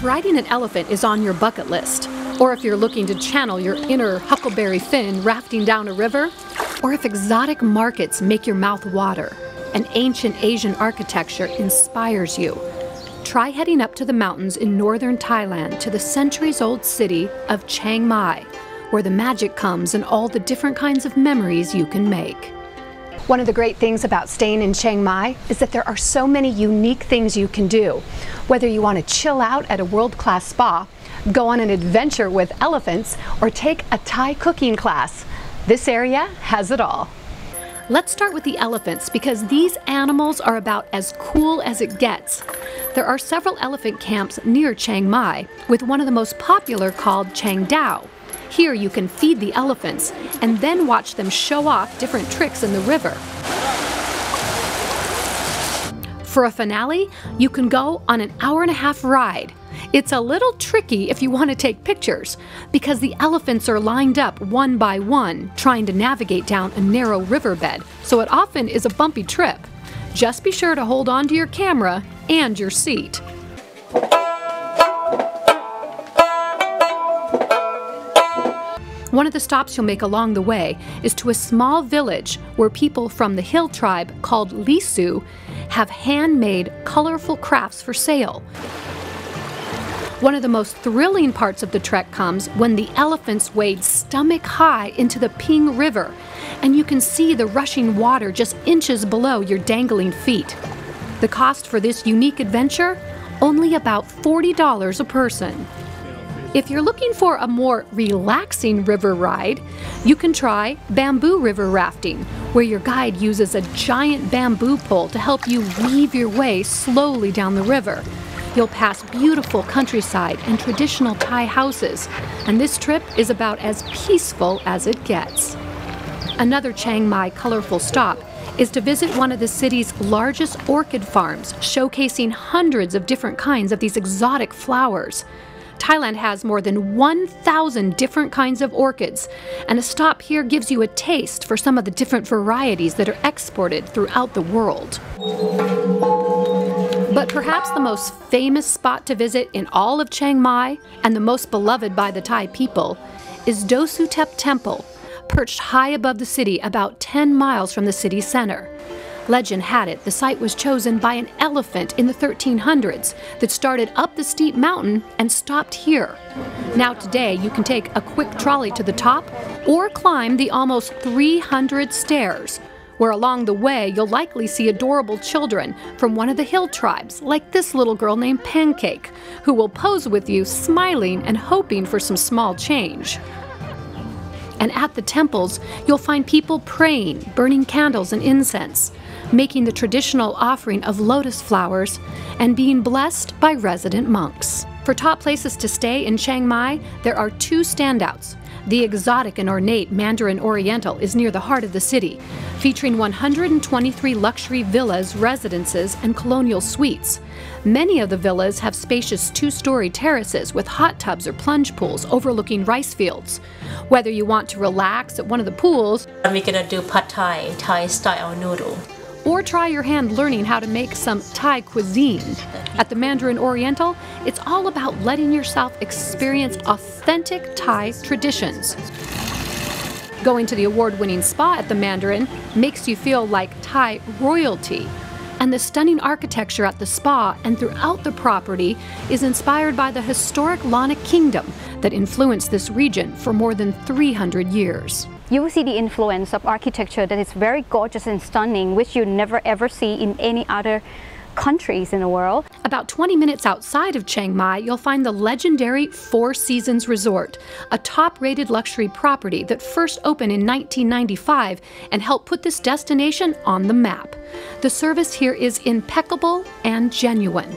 If riding an elephant is on your bucket list, or if you're looking to channel your inner Huckleberry Finn rafting down a river, or if exotic markets make your mouth water and ancient Asian architecture inspires you, try heading up to the mountains in northern Thailand to the centuries-old city of Chiang Mai, where the magic comes in all the different kinds of memories you can make. One of the great things about staying in Chiang Mai is that there are so many unique things you can do. Whether you want to chill out at a world-class spa, go on an adventure with elephants, or take a Thai cooking class, this area has it all. Let's start with the elephants because these animals are about as cool as it gets. There are several elephant camps near Chiang Mai, with one of the most popular called Chiang Dao. Here you can feed the elephants and then watch them show off different tricks in the river. For a finale, you can go on an 1.5-hour ride. It's a little tricky if you want to take pictures, because the elephants are lined up one by one, trying to navigate down a narrow riverbed, so it often is a bumpy trip. Just be sure to hold on to your camera and your seat. One of the stops you'll make along the way is to a small village where people from the hill tribe called Lisu have handmade colorful crafts for sale. One of the most thrilling parts of the trek comes when the elephants wade stomach high into the Ping River, and you can see the rushing water just inches below your dangling feet. The cost for this unique adventure? Only about $40 a person. If you're looking for a more relaxing river ride, you can try bamboo river rafting, where your guide uses a giant bamboo pole to help you weave your way slowly down the river. You'll pass beautiful countryside and traditional Thai houses, and this trip is about as peaceful as it gets. Another Chiang Mai colorful stop is to visit one of the city's largest orchid farms, showcasing hundreds of different kinds of these exotic flowers. Thailand has more than 1,000 different kinds of orchids, and a stop here gives you a taste for some of the different varieties that are exported throughout the world. But perhaps the most famous spot to visit in all of Chiang Mai, and the most beloved by the Thai people, is Do Suthep Temple, perched high above the city about 10 miles from the city center. Legend had it the site was chosen by an elephant in the 1300s that started up the steep mountain and stopped here. Now today you can take a quick trolley to the top or climb the almost 300 stairs, where along the way you'll likely see adorable children from one of the hill tribes, like this little girl named Pancake, who will pose with you smiling and hoping for some small change. And at the temples, you'll find people praying, burning candles and incense, making the traditional offering of lotus flowers, and being blessed by resident monks. For top places to stay in Chiang Mai, there are two standouts. The exotic and ornate Mandarin Oriental is near the heart of the city, featuring 123 luxury villas, residences, and colonial suites. Many of the villas have spacious 2-story terraces with hot tubs or plunge pools overlooking rice fields. Whether you want to relax at one of the pools, we're gonna do pad Thai, Thai style noodle, or try your hand learning how to make some Thai cuisine. At the Mandarin Oriental, it's all about letting yourself experience authentic Thai traditions. Going to the award-winning spa at the Mandarin makes you feel like Thai royalty. And the stunning architecture at the spa and throughout the property is inspired by the historic Lanna Kingdom that influenced this region for more than 300 years. You will see the influence of architecture that is very gorgeous and stunning, which you never ever see in any other countries in the world. About 20 minutes outside of Chiang Mai, you'll find the legendary Four Seasons Resort, a top-rated luxury property that first opened in 1995 and helped put this destination on the map. The service here is impeccable and genuine.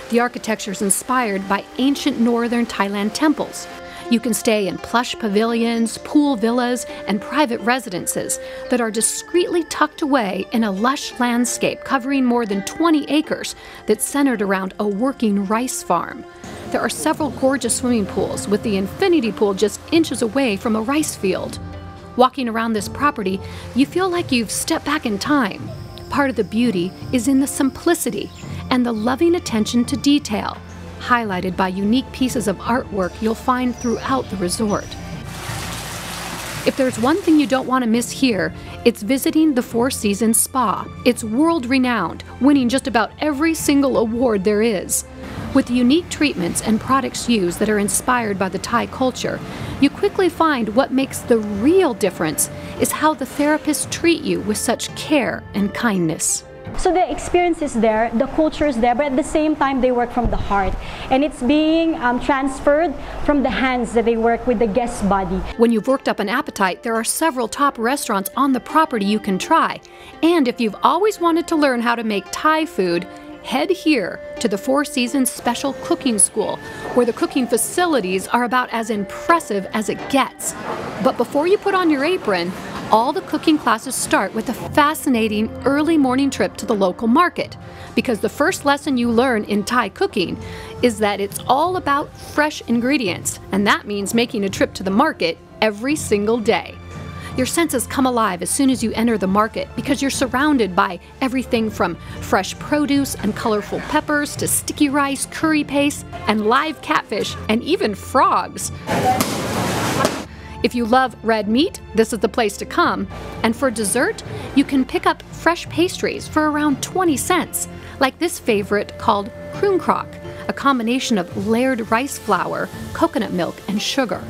The architecture is inspired by ancient northern Thailand temples. You can stay in plush pavilions, pool villas, and private residences that are discreetly tucked away in a lush landscape covering more than 20 acres that's centered around a working rice farm. There are several gorgeous swimming pools, with the infinity pool just inches away from a rice field. Walking around this property, you feel like you've stepped back in time. Part of the beauty is in the simplicity and the loving attention to detail. highlighted by unique pieces of artwork you'll find throughout the resort. If there's one thing you don't want to miss here, it's visiting the Four Seasons Spa. It's world-renowned, winning just about every single award there is. With the unique treatments and products used that are inspired by the Thai culture, you quickly find what makes the real difference is how the therapists treat you with such care and kindness. So the experience is there, the culture is there, but at the same time they work from the heart. And it's being transferred from the hands that they work with the guest body. When you've worked up an appetite, there are several top restaurants on the property you can try. And if you've always wanted to learn how to make Thai food, head here to the Four Seasons Special Cooking School, where the cooking facilities are about as impressive as it gets. But before you put on your apron, all the cooking classes start with a fascinating early morning trip to the local market, because the first lesson you learn in Thai cooking is that it's all about fresh ingredients, and that means making a trip to the market every single day. Your senses come alive as soon as you enter the market because you're surrounded by everything from fresh produce and colorful peppers to sticky rice, curry paste, and live catfish, and even frogs. If you love red meat, this is the place to come. And for dessert, you can pick up fresh pastries for around 20 cents, like this favorite called kroon krok, a combination of layered rice flour, coconut milk, and sugar.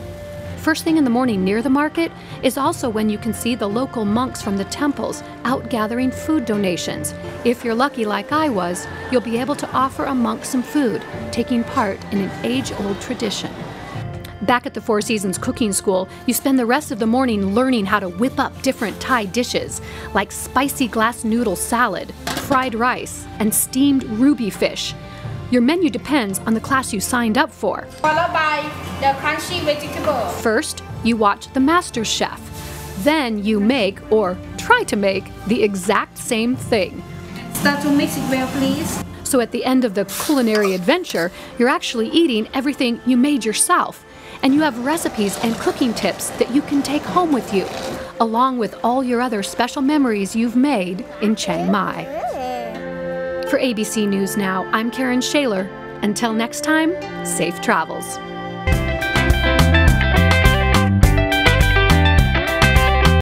First thing in the morning near the market is also when you can see the local monks from the temples out gathering food donations. If you're lucky like I was, you'll be able to offer a monk some food, taking part in an age-old tradition. Back at the Four Seasons Cooking School, you spend the rest of the morning learning how to whip up different Thai dishes, like spicy glass noodle salad, fried rice, and steamed ruby fish. Your menu depends on the class you signed up for. Followed by the crunchy vegetable. First, you watch the master chef. Then you make, or try to make, the exact same thing. Start to mix it well, please. So at the end of the culinary adventure, you're actually eating everything you made yourself. And you have recipes and cooking tips that you can take home with you, along with all your other special memories you've made in Chiang Mai. For ABC News Now, I'm Karen Schaler. Until next time, safe travels.